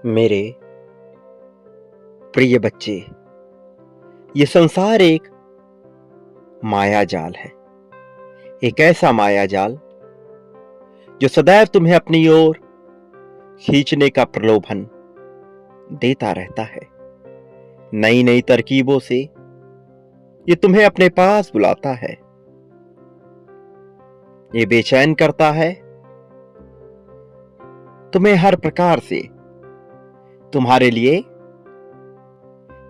मेरे प्रिय बच्चे, ये संसार एक माया जाल है। एक ऐसा माया जाल जो सदैव तुम्हें अपनी ओर खींचने का प्रलोभन देता रहता है। नई नई तरकीबों से ये तुम्हें अपने पास बुलाता है। ये बेचैन करता है तुम्हें हर प्रकार से, तुम्हारे लिए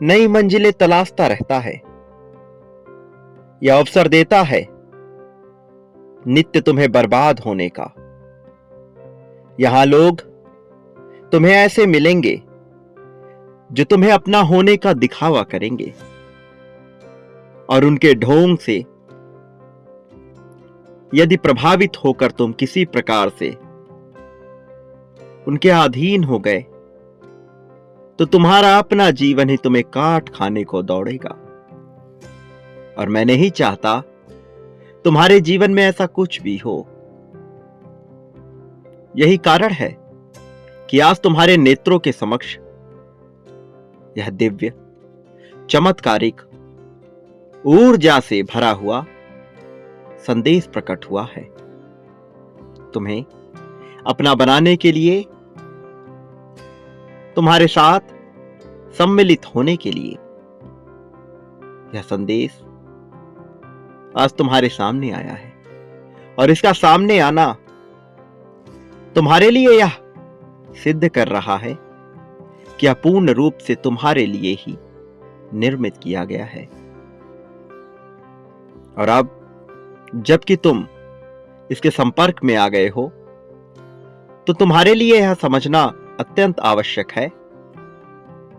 नई मंजिलें तलाशता रहता है। यह अवसर देता है नित्य तुम्हें बर्बाद होने का। यहां लोग तुम्हें ऐसे मिलेंगे जो तुम्हें अपना होने का दिखावा करेंगे और उनके ढोंग से यदि प्रभावित होकर तुम किसी प्रकार से उनके अधीन हो गए तो तुम्हारा अपना जीवन ही तुम्हें काट खाने को दौड़ेगा। और मैं नहीं चाहता तुम्हारे जीवन में ऐसा कुछ भी हो। यही कारण है कि आज तुम्हारे नेत्रों के समक्ष यह दिव्य, चमत्कारिक, ऊर्जा से भरा हुआ संदेश प्रकट हुआ है। तुम्हें अपना बनाने के लिए, तुम्हारे साथ सम्मिलित होने के लिए यह संदेश आज तुम्हारे सामने आया है। और इसका सामने आना तुम्हारे लिए यह सिद्ध कर रहा है कि यह पूर्ण रूप से तुम्हारे लिए ही निर्मित किया गया है। और अब जबकि तुम इसके संपर्क में आ गए हो तो तुम्हारे लिए यह समझना अत्यंत आवश्यक है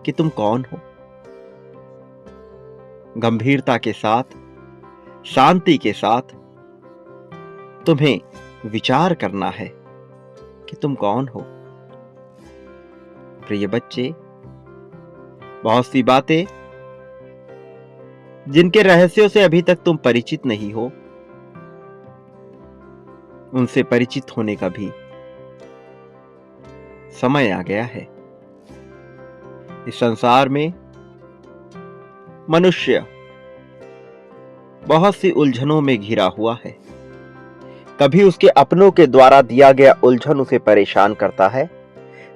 कि तुम कौन हो। गंभीरता के साथ, शांति के साथ तुम्हें विचार करना है कि तुम कौन हो। प्रिय बच्चे, बहुत सी बातें जिनके रहस्यों से अभी तक तुम परिचित नहीं हो, उनसे परिचित होने का भी समय आ गया है। इस संसार में मनुष्य बहुत सी उलझनों में घिरा हुआ है। कभी उसके अपनों के द्वारा दिया गया उलझन उसे परेशान करता है,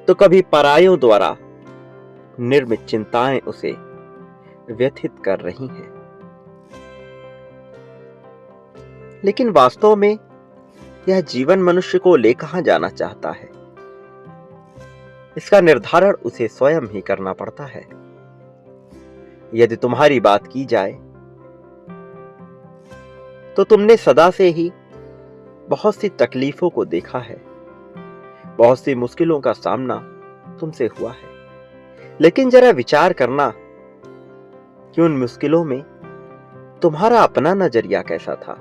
तो कभी परायों द्वारा निर्मित चिंताएं उसे व्यथित कर रही हैं। लेकिन वास्तव में यह जीवन मनुष्य को ले कहां जाना चाहता है, इसका निर्धारण उसे स्वयं ही करना पड़ता है। यदि तुम्हारी बात की जाए तो तुमने सदा से ही बहुत सी तकलीफों को देखा है, बहुत सी मुश्किलों का सामना तुमसे हुआ है। लेकिन जरा विचार करना कि उन मुश्किलों में तुम्हारा अपना नजरिया कैसा था।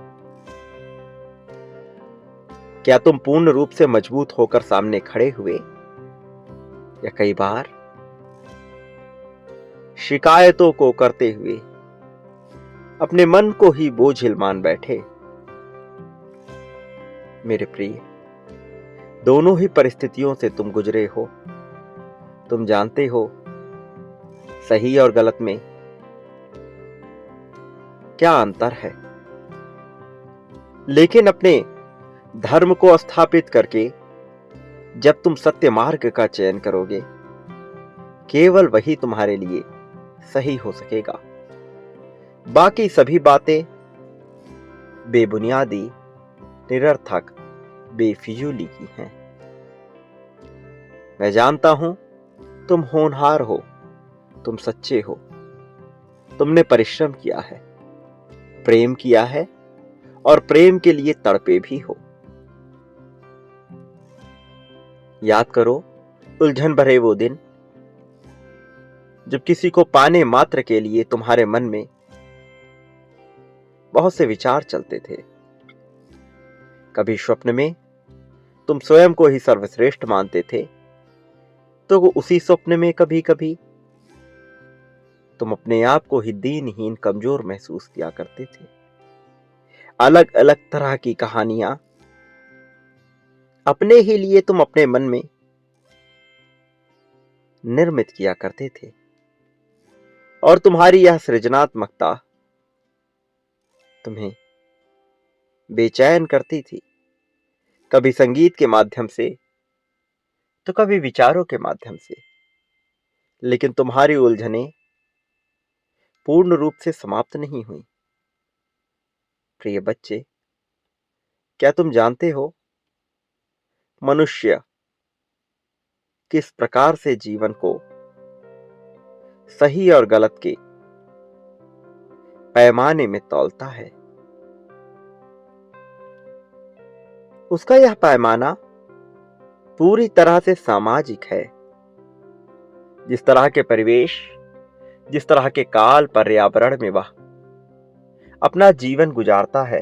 क्या तुम पूर्ण रूप से मजबूत होकर सामने खड़े हुए, या कई बार शिकायतों को करते हुए अपने मन को ही बोझिल मान बैठे। मेरे प्रिय, दोनों ही परिस्थितियों से तुम गुजरे हो। तुम जानते हो सही और गलत में क्या अंतर है। लेकिन अपने धर्म को स्थापित करके जब तुम सत्य मार्ग का चयन करोगे, केवल वही तुम्हारे लिए सही हो सकेगा। बाकी सभी बातें बेबुनियादी, निरर्थक, बेफिजूली की हैं। मैं जानता हूं तुम होनहार हो, तुम सच्चे हो, तुमने परिश्रम किया है, प्रेम किया है और प्रेम के लिए तड़पे भी हो। याद करो उलझन भरे वो दिन जब किसी को पाने मात्र के लिए तुम्हारे मन में बहुत से विचार चलते थे। कभी स्वप्न में तुम स्वयं को ही सर्वश्रेष्ठ मानते थे, तो उसी स्वप्न में कभी कभी तुम अपने आप को ही दीनहीन, कमजोर महसूस किया करते थे। अलग अलग तरह की कहानियां अपने ही लिए तुम अपने मन में निर्मित किया करते थे। और तुम्हारी यह सृजनात्मकता तुम्हें बेचैन करती थी, कभी संगीत के माध्यम से तो कभी विचारों के माध्यम से। लेकिन तुम्हारी उलझनें पूर्ण रूप से समाप्त नहीं हुई। प्रिय बच्चे, क्या तुम जानते हो मनुष्य किस प्रकार से जीवन को सही और गलत के पैमाने में तौलता है? उसका यह पैमाना पूरी तरह से सामाजिक है। जिस तरह के परिवेश, जिस तरह के काल पर्यावरण में वह अपना जीवन गुजारता है,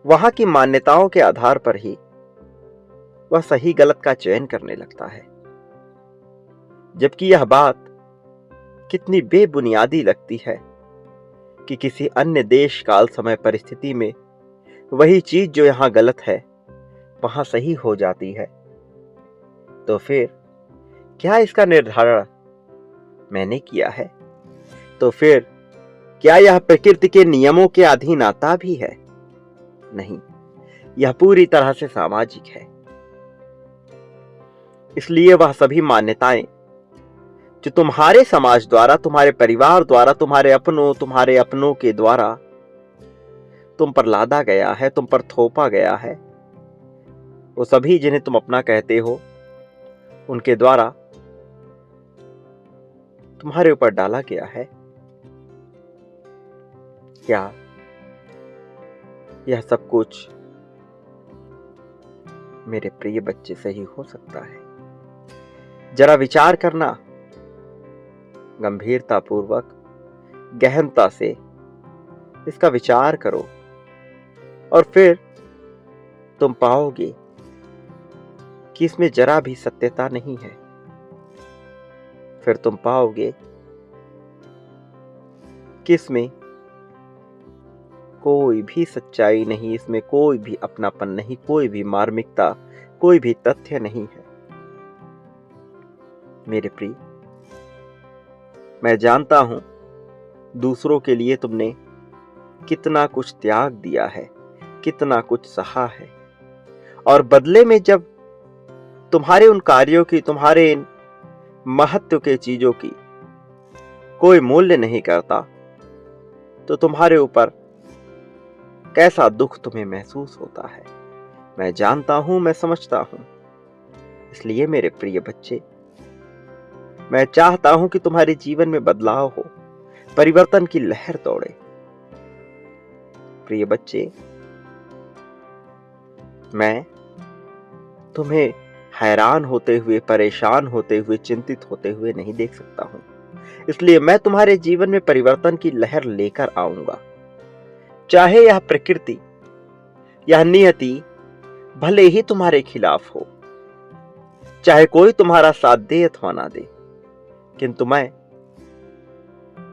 वहां की मान्यताओं के आधार पर ही वह सही गलत का चयन करने लगता है। जबकि यह बात कितनी बेबुनियादी लगती है कि किसी अन्य देश, काल, समय, परिस्थिति में वही चीज जो यहां गलत है वहां सही हो जाती है। तो फिर क्या इसका निर्धारण मैंने किया है? तो फिर क्या यह प्रकृति के नियमों के अधीन आता भी है? नहीं, यह पूरी तरह से सामाजिक है। इसलिए वह सभी मान्यताएं जो तुम्हारे समाज द्वारा, तुम्हारे परिवार द्वारा, तुम्हारे अपनों के द्वारा तुम पर लादा गया है, तुम पर थोपा गया है, वो सभी जिन्हें तुम अपना कहते हो, उनके द्वारा तुम्हारे ऊपर डाला गया है। क्या यह सब कुछ मेरे प्रिय बच्चे सही हो सकता है? जरा विचार करना, गंभीरता पूर्वक, गहनता से इसका विचार करो और फिर तुम पाओगे कि इसमें जरा भी सत्यता नहीं है। फिर तुम पाओगे कि इसमें कोई भी सच्चाई नहीं, इसमें कोई भी अपनापन नहीं, कोई भी मार्मिकता, कोई भी तथ्य नहीं है। मेरे प्रिय, मैं जानता हूं दूसरों के लिए तुमने कितना कुछ त्याग दिया है, कितना कुछ सहा है, और बदले में जब तुम्हारे उन कार्यों की, तुम्हारे इन महत्व के चीजों की कोई मूल्य नहीं करता, तो तुम्हारे ऊपर कैसा दुख तुम्हें महसूस होता है। मैं जानता हूं, मैं समझता हूं। इसलिए मेरे प्रिय बच्चे, मैं चाहता हूं कि तुम्हारे जीवन में बदलाव हो, परिवर्तन की लहर दौड़े। प्रिय बच्चे, मैं तुम्हें हैरान होते हुए, परेशान होते हुए, चिंतित होते हुए नहीं देख सकता हूं। इसलिए मैं तुम्हारे जीवन में परिवर्तन की लहर लेकर आऊंगा। चाहे यह प्रकृति, यह नियति भले ही तुम्हारे खिलाफ हो, चाहे कोई तुम्हारा साथ दे अथवा ना दे, किंतु मैं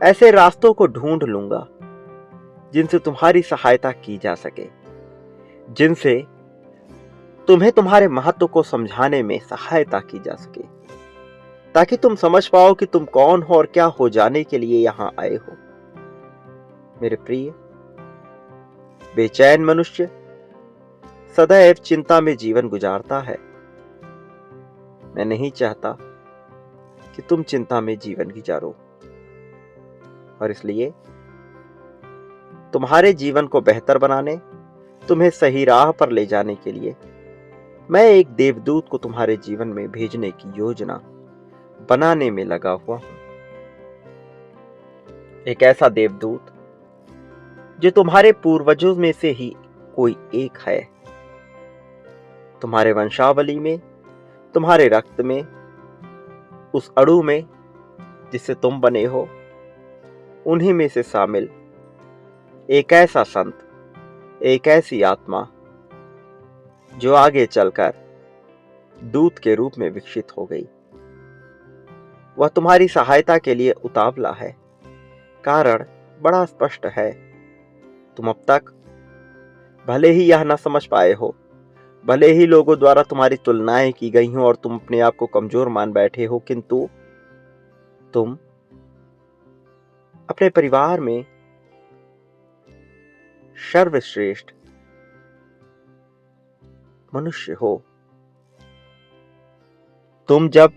ऐसे रास्तों को ढूंढ लूंगा जिनसे तुम्हारी सहायता की जा सके, जिनसे तुम्हें तुम्हारे महत्व को समझाने में सहायता की जा सके, ताकि तुम समझ पाओ कि तुम कौन हो और क्या हो जाने के लिए यहां आए हो। मेरे प्रिय, बेचैन मनुष्य सदैव चिंता में जीवन गुजारता है। मैं नहीं चाहता कि तुम चिंता में जीवन गुजारो, और इसलिए तुम्हारे जीवन को बेहतर बनाने, तुम्हें सही राह पर ले जाने के लिए मैं एक देवदूत को तुम्हारे जीवन में भेजने की योजना बनाने में लगा हुआ हूं। एक ऐसा देवदूत जो तुम्हारे पूर्वजों में से ही कोई एक है, तुम्हारे वंशावली में, तुम्हारे रक्त में, उस अणु में जिससे तुम बने हो, उन्हीं में से शामिल एक ऐसा संत, एक ऐसी आत्मा जो आगे चलकर दूत के रूप में विकसित हो गई। वह तुम्हारी सहायता के लिए उतावला है। कारण बड़ा स्पष्ट है। तुम अब तक भले ही यह न समझ पाए हो, भले ही लोगों द्वारा तुम्हारी तुलनाएं की गई हों और तुम अपने आप को कमजोर मान बैठे हो, किंतु तुम अपने परिवार में सर्वश्रेष्ठ मनुष्य हो। तुम जब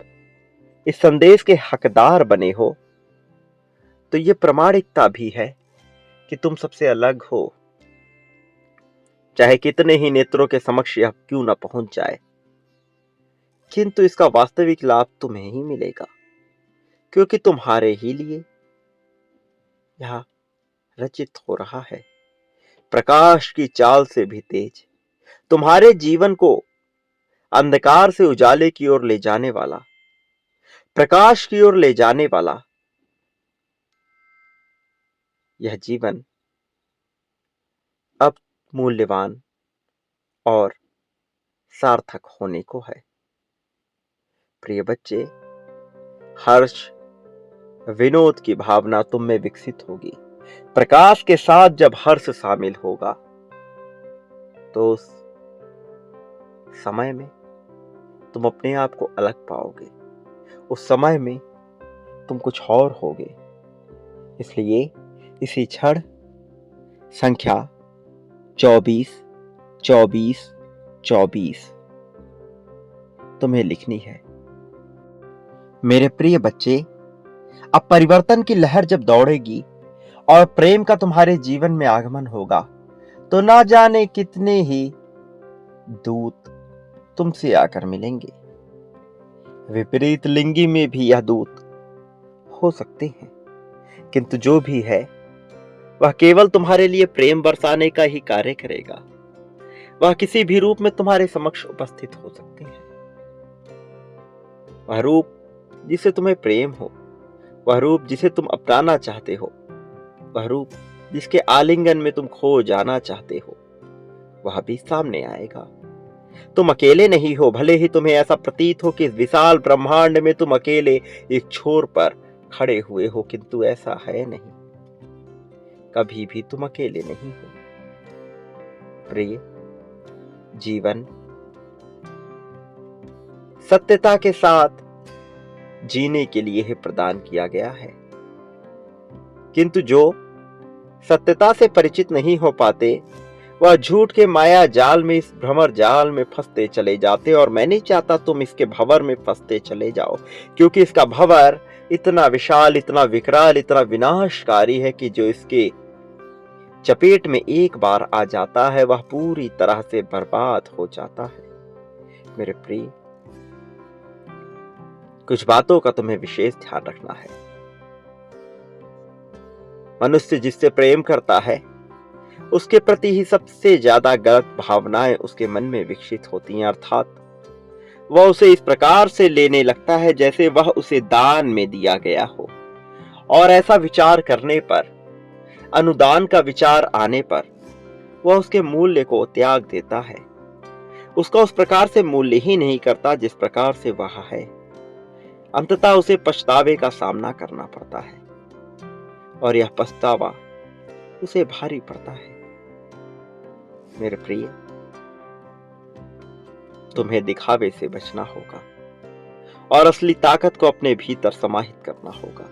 इस संदेश के हकदार बने हो तो यह प्रामाणिकता भी है कि तुम सबसे अलग हो, चाहे कितने ही नेत्रों के समक्ष यह क्यों न पहुंच जाए, किंतु इसका वास्तविक लाभ तुम्हें ही मिलेगा, क्योंकि तुम्हारे ही लिए यह रचित हो रहा है। प्रकाश की चाल से भी तेज, तुम्हारे जीवन को अंधकार से उजाले की ओर ले जाने वाला, प्रकाश की ओर ले जाने वाला यह जीवन अब मूल्यवान और सार्थक होने को है। प्रिय बच्चे, हर्ष विनोद की भावना तुम में विकसित होगी। प्रकाश के साथ जब हर्ष शामिल होगा तो उस समय में तुम अपने आप को अलग पाओगे, उस समय में तुम कुछ और होगे। इसलिए इसी क्षण संख्या 24 24 24 तुम्हें लिखनी है। मेरे प्रिय बच्चे, अब परिवर्तन की लहर जब दौड़ेगी और प्रेम का तुम्हारे जीवन में आगमन होगा तो ना जाने कितने ही दूत तुमसे आकर मिलेंगे। विपरीत लिंगी में भी यह दूत हो सकते हैं, किंतु जो भी है वह केवल तुम्हारे लिए प्रेम बरसाने का ही कार्य करेगा। वह किसी भी रूप में तुम्हारे समक्ष उपस्थित हो सकते हैं। वह रूप जिसे तुम्हें प्रेम हो, वह रूप जिसे तुम अपनाना चाहते हो, वह रूप जिसके आलिंगन में तुम खो जाना चाहते हो, वह भी सामने आएगा। तुम अकेले नहीं हो। भले ही तुम्हें ऐसा प्रतीत हो कि इस विशाल ब्रह्मांड में तुम अकेले एक छोर पर खड़े हुए हो, किंतु ऐसा है नहीं। कभी भी तुम अकेले नहीं हो। प्रिय, जीवन सत्यता के साथ जीने के लिए ही प्रदान किया गया है, किंतु जो सत्यता से परिचित नहीं हो पाते वह झूठ के माया जाल में, इस भ्रमर जाल में फंसते चले जाते। और मैं नहीं चाहता तुम इसके भंवर में फंसते चले जाओ, क्योंकि इसका भंवर इतना विशाल, इतना विकराल, इतना विनाशकारी है कि जो इसके चपेट में एक बार आ जाता है वह पूरी तरह से बर्बाद हो जाता है। मेरे प्रिय, कुछ बातों का तुम्हें विशेष ध्यान रखना है। मनुष्य जिससे प्रेम करता है उसके प्रति ही सबसे ज्यादा गलत भावनाएं उसके मन में विकसित होती हैं, अर्थात वह उसे इस प्रकार से लेने लगता है जैसे वह उसे दान में दिया गया हो। और ऐसा विचार करने पर, अनुदान का विचार आने पर वह उसके मूल्य को त्याग देता है, उसका उस प्रकार से मूल्य ही नहीं करता जिस प्रकार से वह है। अंततः उसे पछतावे का सामना करना पड़ता है और यह पछतावा उसे भारी पड़ता है। मेरे प्रिय, तुम्हें दिखावे से बचना होगा और असली ताकत को अपने भीतर समाहित करना होगा।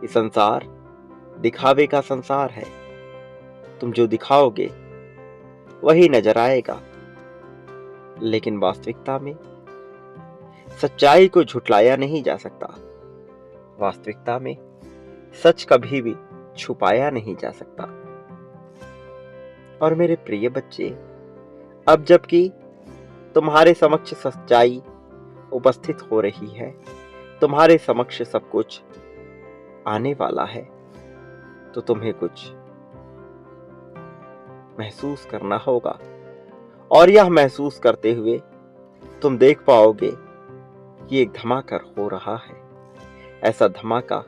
ये संसार दिखावे का संसार है। तुम जो दिखाओगे वही नजर आएगा, लेकिन वास्तविकता में सच्चाई को झुठलाया नहीं जा सकता। वास्तविकता में सच कभी भी छुपाया नहीं जा सकता। और मेरे प्रिय बच्चे, अब जबकि तुम्हारे समक्ष सच्चाई उपस्थित हो रही है, तुम्हारे समक्ष सब कुछ आने वाला है, तो तुम्हें कुछ महसूस करना होगा। और यह महसूस करते हुए तुम देख पाओगे कि एक धमाका हो रहा है। ऐसा धमाका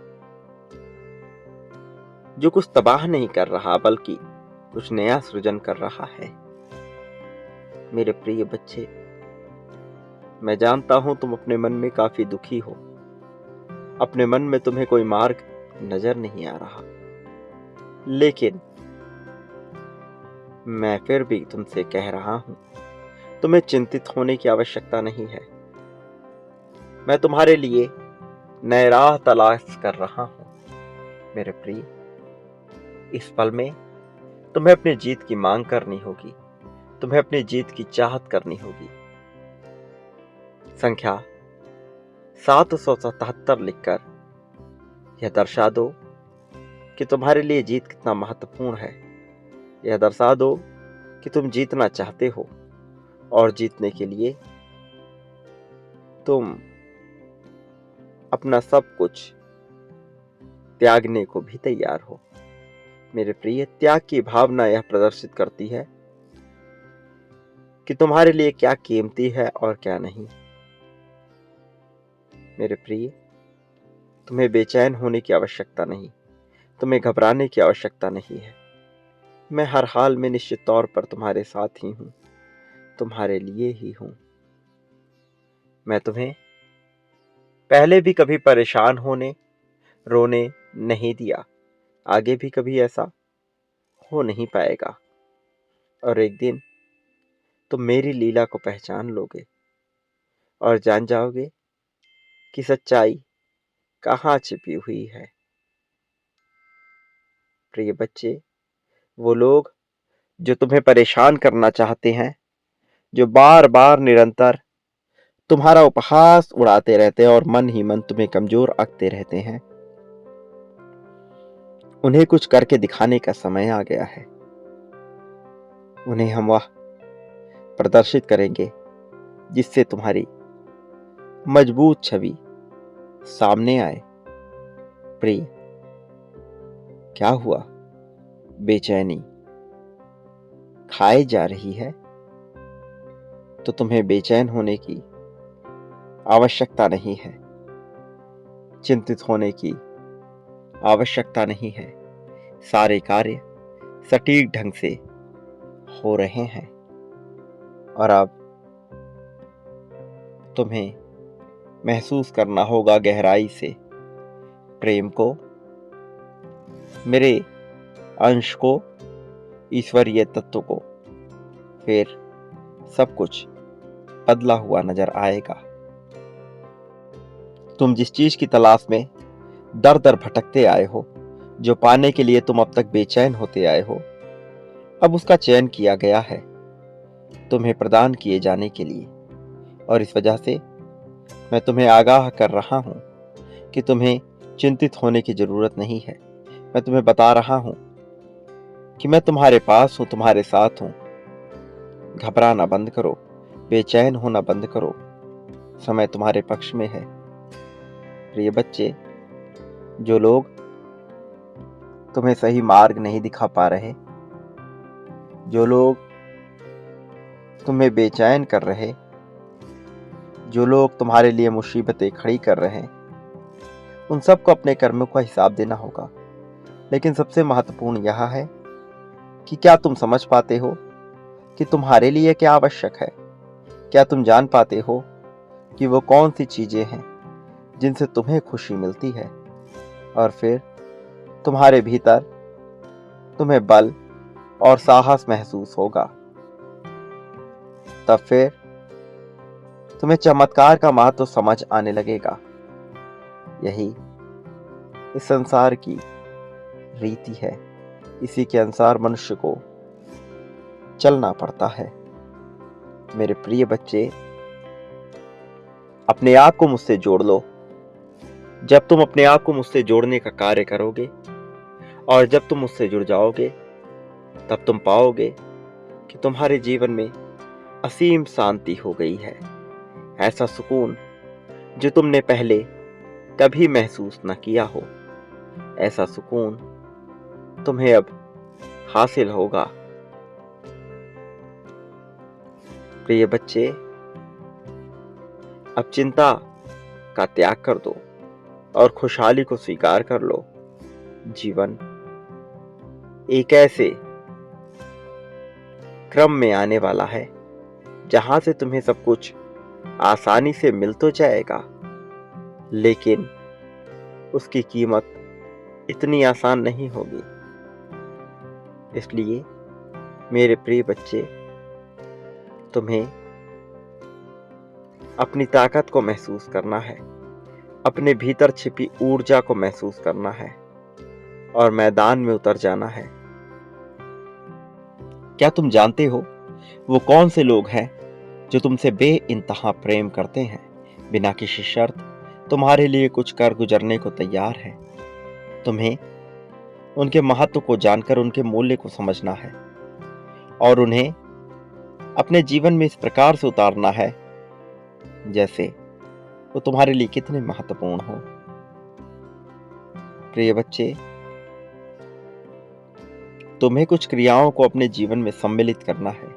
जो कुछ तबाह नहीं कर रहा बल्कि कुछ नया सृजन कर रहा है। मेरे प्रिय बच्चे, मैं जानता हूं तुम अपने मन में काफी दुखी हो। अपने मन में तुम्हें कोई मार्ग नजर नहीं आ रहा, लेकिन मैं फिर भी तुमसे कह रहा हूं, तुम्हें चिंतित होने की आवश्यकता नहीं है। मैं तुम्हारे लिए नए राह तलाश कर रहा हूं। मेरे प्रिय, इस पल में तुम्हें अपनी जीत की मांग करनी होगी, तुम्हें अपनी जीत की चाहत करनी होगी। संख्या 777 लिखकर यह दर्शा दो कि तुम्हारे लिए जीत कितना महत्वपूर्ण है। यह दर्शा दो कि तुम जीतना चाहते हो और जीतने के लिए तुम अपना सब कुछ त्यागने को भी तैयार हो। मेरे प्रिय, त्याग की भावना यह प्रदर्शित करती है कि तुम्हारे लिए क्या कीमती है और क्या नहीं। मेरे प्रिय, तुम्हें बेचैन होने की आवश्यकता नहीं, तुम्हें घबराने की आवश्यकता नहीं है। मैं हर हाल में निश्चित तौर पर तुम्हारे साथ ही हूं, तुम्हारे लिए ही हूं। मैं तुम्हें पहले भी कभी परेशान होने, रोने नहीं दिया, आगे भी कभी ऐसा हो नहीं पाएगा। और एक दिन तुम मेरी लीला को पहचान लोगे और जान जाओगे कि सच्चाई कहाँ छिपी हुई है। प्रिय बच्चे, वो लोग जो तुम्हें परेशान करना चाहते हैं, जो बार बार निरंतर तुम्हारा उपहास उड़ाते रहते हैं और मन ही मन तुम्हें कमजोर आंकते रहते हैं, उन्हें कुछ करके दिखाने का समय आ गया है। उन्हें हम वह प्रदर्शित करेंगे जिससे तुम्हारी मजबूत छवि सामने आए। प्रिय, क्या हुआ? बेचैनी खाए जा रही है तो तुम्हें बेचैन होने की आवश्यकता नहीं है, चिंतित होने की आवश्यकता नहीं है। सारे कार्य सटीक ढंग से हो रहे हैं और अब तुम्हें महसूस करना होगा गहराई से प्रेम को, मेरे अंश को, ईश्वरीय तत्व को। फिर सब कुछ बदला हुआ नजर आएगा। तुम जिस चीज की तलाश में दर दर भटकते आए हो, जो पाने के लिए तुम अब तक बेचैन होते आए हो, अब उसका चयन किया गया है तुम्हें प्रदान किए जाने के लिए। और इस वजह से मैं तुम्हें आगाह कर रहा हूं कि तुम्हें चिंतित होने की जरूरत नहीं है। मैं तुम्हें बता रहा हूं कि मैं तुम्हारे पास हूं, तुम्हारे साथ हूं। घबराना बंद करो, बेचैन होना बंद करो, समय तुम्हारे पक्ष में है। प्रिय बच्चे, जो लोग तुम्हें सही मार्ग नहीं दिखा पा रहे, जो लोग तुम्हें बेचैन कर रहे, जो लोग तुम्हारे लिए मुसीबतें खड़ी कर रहे हैं, उन सबको अपने कर्मों का हिसाब देना होगा। लेकिन सबसे महत्वपूर्ण यह है कि क्या तुम समझ पाते हो कि तुम्हारे लिए क्या आवश्यक है? क्या तुम जान पाते हो कि वो कौन सी चीजें हैं जिनसे तुम्हें खुशी मिलती है? और फिर तुम्हारे भीतर तुम्हें बल और साहस महसूस होगा। तब फिर तुम्हें चमत्कार का महत्व समझ आने लगेगा। यही इस संसार की रीति है, इसी के अनुसार मनुष्य को चलना पड़ता है। मेरे प्रिय बच्चे, अपने आप को मुझसे जोड़ लो। जब तुम अपने आप को मुझसे जोड़ने का कार्य करोगे और जब तुम मुझसे जुड़ जाओगे, तब तुम पाओगे कि तुम्हारे जीवन में असीम शांति हो गई है। ऐसा सुकून जो तुमने पहले कभी महसूस न किया हो, ऐसा सुकून तुम्हें अब हासिल होगा। प्रिय बच्चे, अब चिंता का त्याग कर दो और खुशहाली को स्वीकार कर लो। जीवन एक ऐसे क्रम में आने वाला है जहां से तुम्हें सब कुछ आसानी से मिल तो जाएगा, लेकिन उसकी कीमत इतनी आसान नहीं होगी। इसलिए मेरे प्रिय बच्चे, तुम्हें अपनी ताकत को महसूस करना है, अपने भीतर छिपी ऊर्जा को महसूस करना है और मैदान में उतर जाना है। क्या तुम जानते हो वो कौन से लोग हैं जो तुमसे बेइंतहा प्रेम करते हैं, बिना किसी शर्त तुम्हारे लिए कुछ कर गुजरने को तैयार है? तुम्हें उनके महत्व को जानकर उनके मूल्य को समझना है और उन्हें अपने जीवन में इस प्रकार से उतारना है जैसे वो तुम्हारे लिए कितने महत्वपूर्ण हो। प्रिय बच्चे, तुम्हें कुछ क्रियाओं को अपने जीवन में सम्मिलित करना है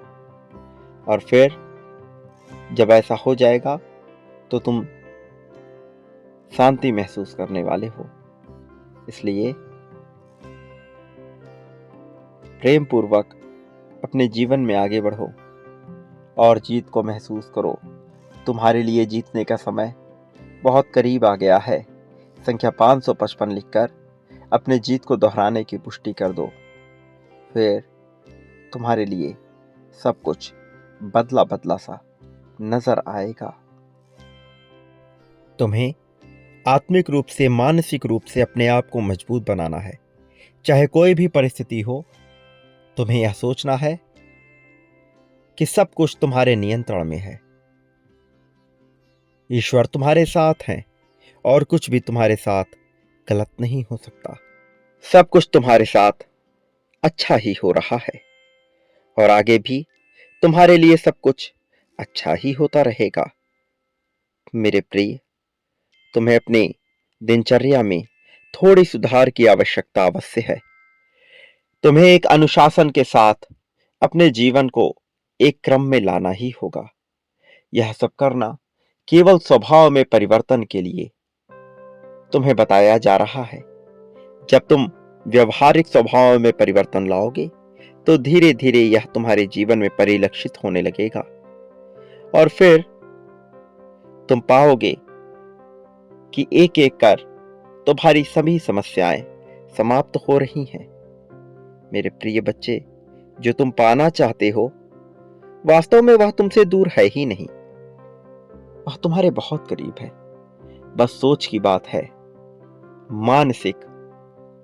और फिर जब ऐसा हो जाएगा तो तुम शांति महसूस करने वाले हो। इसलिए प्रेम पूर्वक अपने जीवन में आगे बढ़ो और जीत को महसूस करो। तुम्हारे लिए जीतने का समय बहुत करीब आ गया है। संख्या 555 लिखकर अपने जीत को दोहराने की पुष्टि कर दो। फिर तुम्हारे लिए सब कुछ बदला बदला सा नजर आएगा। तुम्हें आत्मिक रूप से, मानसिक रूप से अपने आप को मजबूत बनाना है। चाहे कोई भी परिस्थिति हो, तुम्हें यह सोचना है कि सब कुछ तुम्हारे नियंत्रण में है। ईश्वर तुम्हारे साथ हैं और कुछ भी तुम्हारे साथ गलत नहीं हो सकता। सब कुछ तुम्हारे साथ अच्छा ही हो रहा है और आगे भी तुम्हारे लिए सब कुछ अच्छा ही होता रहेगा। मेरे प्रिय, तुम्हें अपनी दिनचर्या में थोड़ी सुधार की आवश्यकता अवश्य है। तुम्हें एक अनुशासन के साथ अपने जीवन को एक क्रम में लाना ही होगा। यह सब करना केवल स्वभाव में परिवर्तन के लिए तुम्हें बताया जा रहा है। जब तुम व्यवहारिक स्वभाव में परिवर्तन लाओगे तो धीरे धीरे यह तुम्हारे जीवन में परिलक्षित होने लगेगा और फिर तुम पाओगे कि एक एक कर तुम्हारी सभी समस्याएं समाप्त हो रही हैं। मेरे प्रिय बच्चे, जो तुम पाना चाहते हो वास्तव में वह तुमसे दूर है ही नहीं, वह तुम्हारे बहुत करीब है। बस सोच की बात है, मानसिक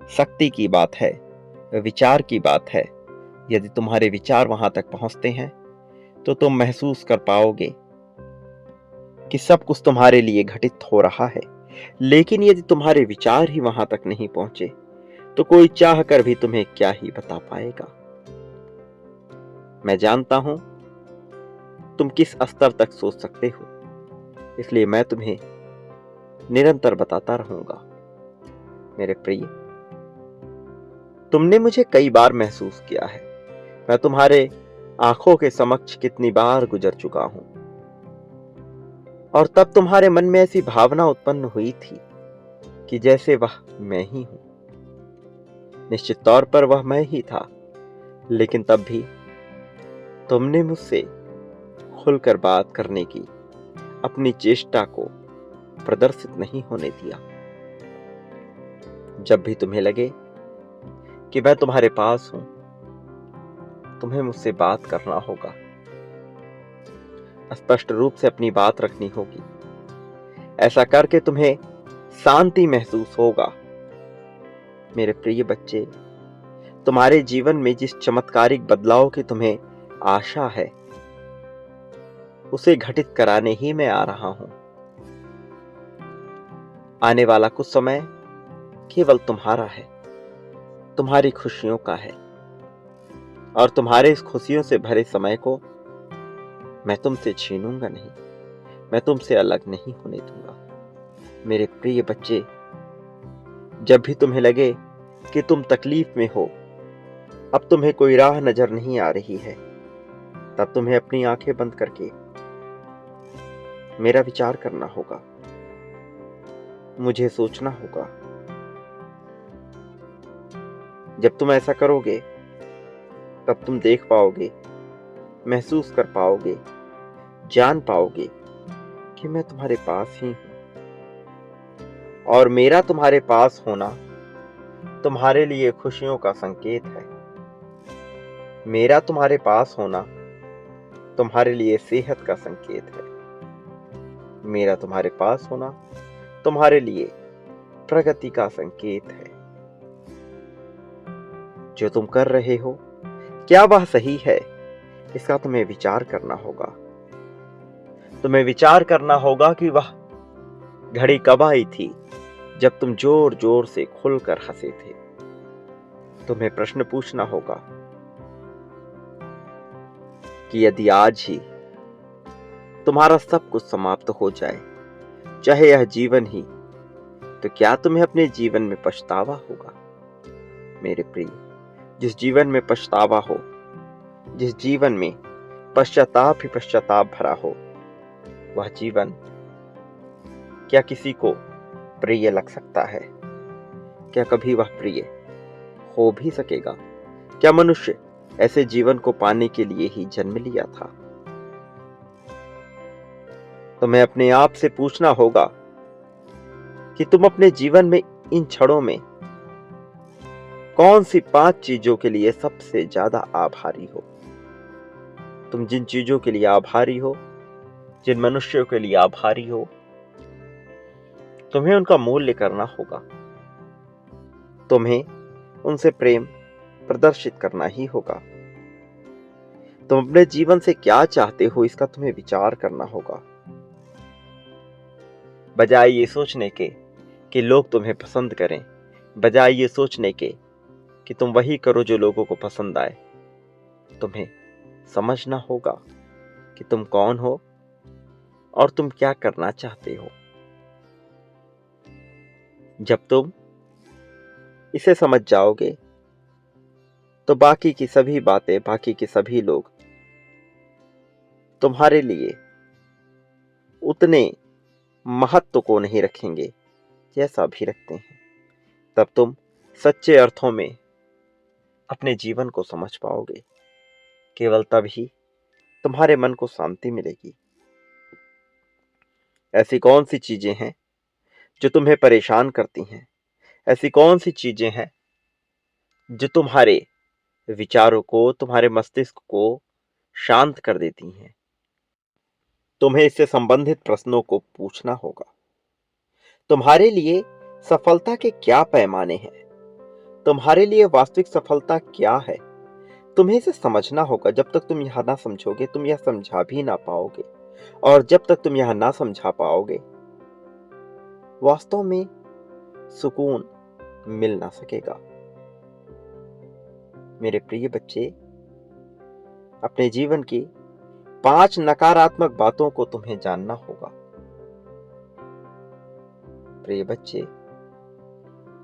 शक्ति की बात है, विचार की बात है। यदि तुम्हारे विचार वहां तक पहुंचते हैं तो तुम महसूस कर पाओगे कि सब कुछ तुम्हारे लिए घटित हो रहा है। लेकिन यदि तुम्हारे विचार ही वहां तक नहीं पहुंचे तो कोई चाह कर भी तुम्हें क्या ही बता पाएगा। मैं जानता हूं तुम किस स्तर तक सोच सकते हो, इसलिए मैं तुम्हें निरंतर बताता रहूंगा। मेरे प्रिय, तुमने मुझे कई बार महसूस किया है। मैं तुम्हारे आंखों के समक्ष कितनी बार गुजर चुका हूं और तब तुम्हारे मन में ऐसी भावना उत्पन्न हुई थी कि जैसे वह मैं ही हूं। निश्चित तौर पर वह मैं ही था, लेकिन तब भी तुमने मुझसे खुलकर बात करने की अपनी चेष्टा को प्रदर्शित नहीं होने दिया। जब भी तुम्हें लगे कि मैं तुम्हारे पास हूं, तुम्हें मुझसे बात करना होगा, स्पष्ट रूप से अपनी बात रखनी होगी। ऐसा करके तुम्हें शांति महसूस होगा। मेरे प्रिय बच्चे, तुम्हारे जीवन में जिस चमत्कारिक बदलाव की तुम्हें आशा है उसे घटित कराने ही मैं आ रहा हूं। आने वाला कुछ समय केवल तुम्हारा है, तुम्हारी खुशियों का है और तुम्हारे इस खुशियों से भरे समय को मैं तुमसे छीनूंगा नहीं, मैं तुमसे अलग नहीं होने दूंगा। मेरे प्रिय बच्चे, जब भी तुम्हें लगे कि तुम तकलीफ में हो, अब तुम्हें कोई राह नजर नहीं आ रही है, तब तुम्हें अपनी आंखें बंद करके मेरा विचार करना होगा, मुझे सोचना होगा। जब तुम ऐसा करोगे तब तुम देख पाओगे, महसूस कर पाओगे, जान पाओगे कि मैं तुम्हारे पास ही हूं और मेरा तुम्हारे पास होना तुम्हारे लिए खुशियों का संकेत है। मेरा तुम्हारे पास होना तुम्हारे लिए सेहत का संकेत है। मेरा तुम्हारे पास होना तुम्हारे लिए प्रगति का संकेत है। जो तुम कर रहे हो क्या वह सही है, इसका तुम्हें विचार करना होगा। तुम्हें विचार करना होगा कि वह घड़ी कब आई थी जब तुम जोर जोर से खुलकर हंसे थे। तुम्हें प्रश्न पूछना होगा कि यदि आज ही तुम्हारा सब कुछ समाप्त हो जाए, चाहे यह जीवन ही, तो क्या तुम्हें अपने जीवन में पछतावा होगा? मेरे प्रिय, जिस जीवन में पछतावा हो, जिस जीवन में पश्चाताप ही पश्चाताप भरा हो, वह जीवन क्या किसी को प्रिय लग सकता है? क्या कभी वह प्रिय हो भी सकेगा? क्या मनुष्य ऐसे जीवन को पाने के लिए ही जन्म लिया था? तुम्हें अपने आप से पूछना होगा कि तुम अपने जीवन में इन क्षणों में कौन सी 5 चीजों के लिए सबसे ज्यादा आभारी हो। तुम जिन चीजों के लिए आभारी हो, जिन मनुष्यों के लिए आभारी हो, तुम्हें उनका मूल्य करना होगा। तुम्हें उनसे प्रेम प्रदर्शित करना ही होगा। तुम अपने जीवन से क्या चाहते हो, इसका तुम्हें विचार करना होगा। बजाय ये सोचने के कि लोग तुम्हें पसंद करें, बजाय ये सोचने के कि तुम वही करो जो लोगों को पसंद आए, तुम्हें समझना होगा कि तुम कौन हो और तुम क्या करना चाहते हो। जब तुम इसे समझ जाओगे तो बाकी की सभी बातें, बाकी के सभी लोग तुम्हारे लिए उतने महत्व को नहीं रखेंगे जैसा भी रखते हैं। तब तुम सच्चे अर्थों में अपने जीवन को समझ पाओगे। केवल तब ही तुम्हारे मन को शांति मिलेगी। ऐसी कौन सी चीजें हैं जो तुम्हें परेशान करती हैं? ऐसी कौन सी चीजें हैं जो तुम्हारे विचारों को, तुम्हारे मस्तिष्क को शांत कर देती हैं? तुम्हें इससे संबंधित प्रश्नों को पूछना होगा। तुम्हारे लिए सफलता के क्या पैमाने हैं? तुम्हारे लिए वास्तविक सफलता क्या है? तुम्हें इसे समझना होगा। जब तक तुम यह ना समझोगे, तुम यह समझा भी ना पाओगे। और जब तक तुम यह ना समझा पाओगे, वास्तव में सुकून मिल ना सकेगा। मेरे प्रिय बच्चे, अपने जीवन की 5 नकारात्मक बातों को तुम्हें जानना होगा। प्रिय बच्चे,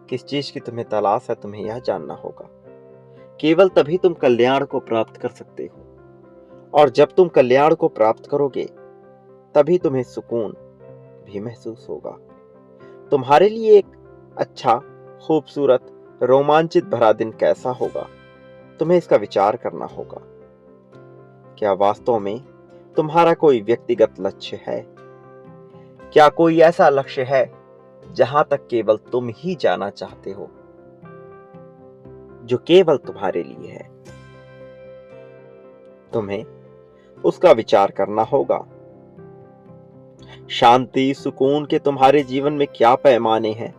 किस चीज की तुम्हें तलाश है, तुम्हें यह जानना होगा। केवल तभी तुम कल्याण को प्राप्त कर सकते हो। और जब तुम कल्याण को प्राप्त करोगे, तभी तुम्हें सुकून भी महसूस होगा। तुम्हारे लिए एक अच्छा, खूबसूरत, रोमांचित भरा दिन कैसा होगा, तुम्हें इसका विचार करना होगा। क्या वास्तव में तुम्हारा कोई व्यक्तिगत लक्ष्य है? क्या कोई ऐसा लक्ष्य है जहां तक केवल तुम ही जाना चाहते हो, जो केवल तुम्हारे लिए है? तुम्हें उसका विचार करना होगा। शांति, सुकून के तुम्हारे जीवन में क्या पैमाने हैं,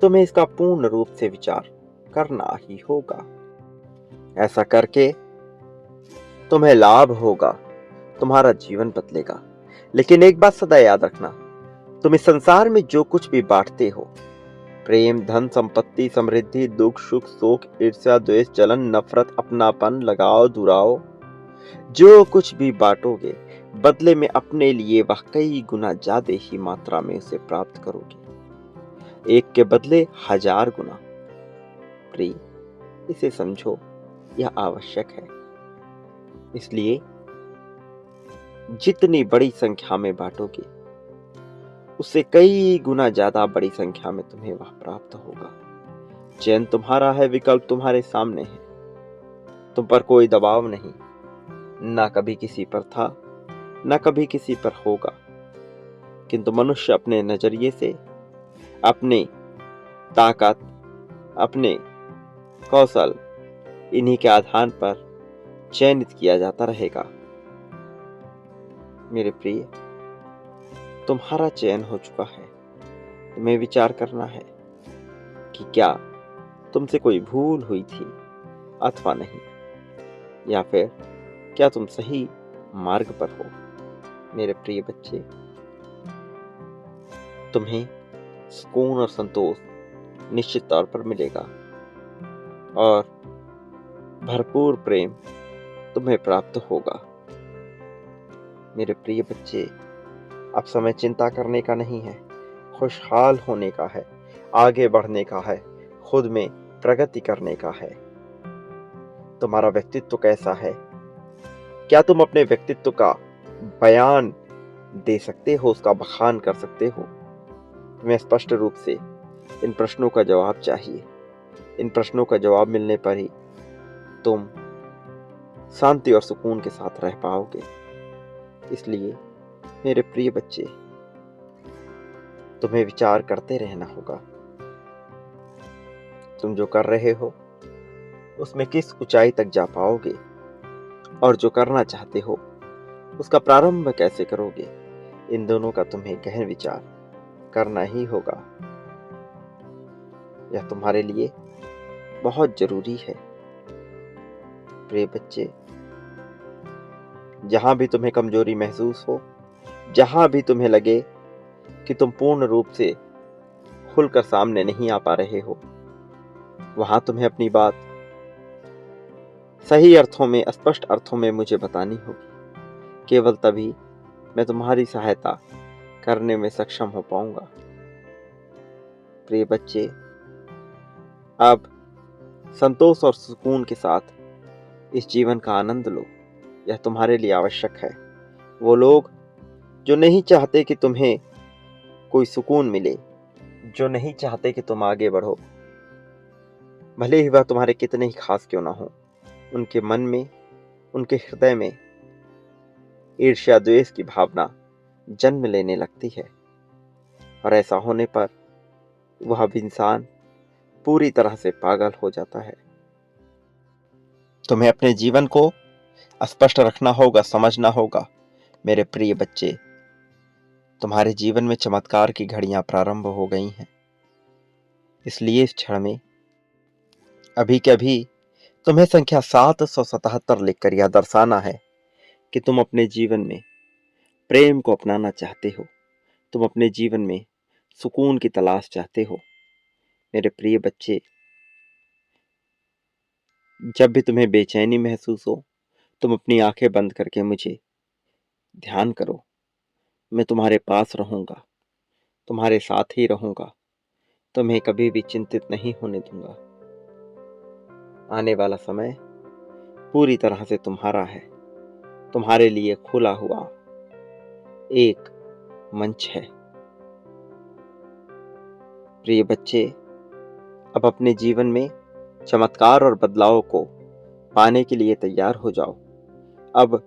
तुम्हें इसका पूर्ण रूप से विचार करना ही होगा। ऐसा करके तुम्हें लाभ होगा, तुम्हारा जीवन बदलेगा। लेकिन एक बात सदा याद रखना, तुम इस संसार में जो कुछ भी बांटते हो, प्रेम, धन, संपत्ति, समृद्धि, दुख, सुख, शोक, ईर्ष्या, द्वेष, जलन, नफरत, अपनापन, लगाव, दुराव, जो कुछ भी बांटोगे, बदले में अपने लिए वह कई गुना ज्यादा ही मात्रा में उसे प्राप्त करोगे। एक के बदले 1000 गुना। प्रिय, इसे समझो, यह आवश्यक है। इसलिए जितनी बड़ी संख्या में बांटोगे, उससे कई गुना ज्यादा बड़ी संख्या में तुम्हें वह प्राप्त होगा। चयन तुम्हारा है, विकल्प तुम्हारे सामने है। तुम पर कोई दबाव नहीं, ना कभी किसी पर था, ना कभी किसी पर होगा। किंतु मनुष्य अपने नजरिए से, अपनी ताकत, अपने कौशल, इन्हीं के आधार पर चयनित किया जाता रहेगा। मेरे प्रिय, तुम्हारा चयन हो चुका है। तुम्हें विचार करना है कि क्या तुमसे कोई भूल हुई थी अथवा नहीं, या फिर क्या तुम सही मार्ग पर हो। मेरे प्रिय बच्चे, तुम्हें सुकून और संतोष निश्चित तौर पर मिलेगा और भरपूर प्रेम तुम्हें प्राप्त होगा। मेरे प्रिय बच्चे, अब समय चिंता करने का नहीं है, खुशहाल होने का है, आगे बढ़ने का है, खुद में प्रगति करने का है। तुम्हारा व्यक्तित्व कैसा है? क्या तुम अपने व्यक्तित्व का बयान दे सकते हो, उसका बखान कर सकते हो? तुम्हें स्पष्ट रूप से इन प्रश्नों का जवाब चाहिए। इन प्रश्नों का जवाब मिलने पर ही तुम शांति और सुकून के साथ रह पाओगे। इसलिए मेरे प्रिय बच्चे, तुम्हें विचार करते रहना होगा। तुम जो कर रहे हो उसमें किस ऊंचाई तक जा पाओगे, और जो करना चाहते हो उसका प्रारंभ कैसे करोगे, इन दोनों का तुम्हें गहन विचार करना ही होगा। यह तुम्हारे लिए बहुत जरूरी है। प्रिय बच्चे, जहां भी तुम्हें कमजोरी महसूस हो, जहां भी तुम्हें लगे कि तुम पूर्ण रूप से खुलकर सामने नहीं आ पा रहे हो, वहां तुम्हें अपनी बात सही अर्थों में, स्पष्ट अर्थों में मुझे बतानी होगी। केवल तभी मैं तुम्हारी सहायता करने में सक्षम हो पाऊंगा। प्रिय बच्चे, अब संतोष और सुकून के साथ इस जीवन का आनंद लो। यह तुम्हारे लिए आवश्यक है। वो लोग जो नहीं चाहते कि तुम्हें कोई सुकून मिले, जो नहीं चाहते कि तुम आगे बढ़ो, भले ही वह तुम्हारे कितने ही खास क्यों ना हो, उनके मन में, उनके हृदय में ईर्ष्या द्वेष की भावना जन्म लेने लगती है, और ऐसा होने पर वह अब इंसान पूरी तरह से पागल हो जाता है। तुम्हें अपने जीवन को स्पष्ट रखना होगा, समझना होगा। मेरे प्रिय बच्चे, तुम्हारे जीवन में चमत्कार की घड़ियां प्रारंभ हो गई हैं। इसलिए इस क्षण में अभी के अभी तुम्हें संख्या 777 लिखकर यह दर्शाना है कि तुम अपने जीवन में प्रेम को अपनाना चाहते हो, तुम अपने जीवन में सुकून की तलाश चाहते हो। मेरे प्रिय बच्चे, जब भी तुम्हें बेचैनी महसूस हो, तुम अपनी आंखें बंद करके मुझे ध्यान करो। मैं तुम्हारे पास रहूंगा, तुम्हारे साथ ही रहूंगा, तुम्हें कभी भी चिंतित नहीं होने दूंगा। आने वाला समय पूरी तरह से तुम्हारा है। तुम्हारे लिए खुला हुआ एक मंच है। प्रिय बच्चे, अब अपने जीवन में चमत्कार और बदलाव को पाने के लिए तैयार हो जाओ। अब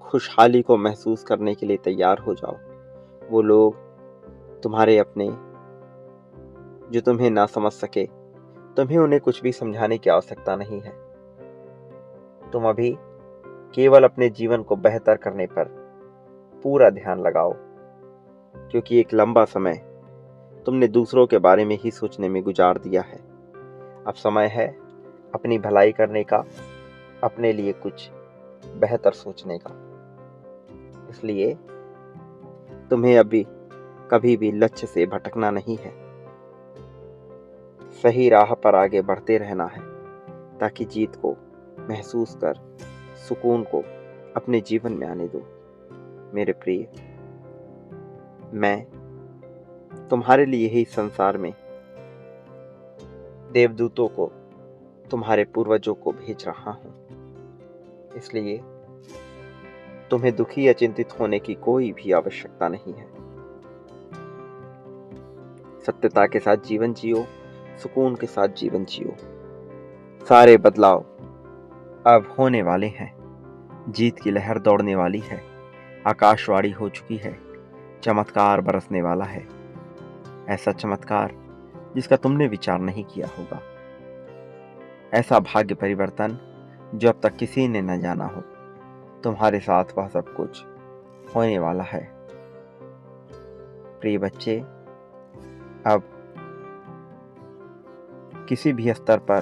खुशहाली को महसूस करने के लिए तैयार हो जाओ। वो लोग तुम्हारे अपने जो तुम्हें ना समझ सके, तुम्हें उन्हें कुछ भी समझाने की आवश्यकता नहीं है। तुम अभी केवल अपने जीवन को बेहतर करने पर पूरा ध्यान लगाओ, क्योंकि एक लंबा समय तुमने दूसरों के बारे में ही सोचने में गुजार दिया है। अब समय है अपनी भलाई करने का, अपने लिए कुछ बेहतर सोचने का। इसलिए तुम्हें अभी कभी भी लक्ष्य से भटकना नहीं है। सही राह पर आगे बढ़ते रहना है, ताकि जीत को महसूस कर सुकून को अपने जीवन में आने दो। मेरे प्रिय, मैं तुम्हारे लिए ही संसार में देवदूतों को, तुम्हारे पूर्वजों को भेज रहा हूं। इसलिए तुम्हें दुखी या चिंतित होने की कोई भी आवश्यकता नहीं है। सत्यता के साथ जीवन जियो, सुकून के साथ जीवन जियो। सारे बदलाव अब होने वाले हैं। जीत की लहर दौड़ने वाली है। आकाशवाणी हो चुकी है। चमत्कार बरसने वाला है। ऐसा चमत्कार जिसका तुमने विचार नहीं किया होगा। ऐसा भाग्य परिवर्तन जो अब तक किसी ने न जाना हो। तुम्हारे साथ वह सब कुछ होने वाला है। प्रिय बच्चे, अब किसी भी स्तर पर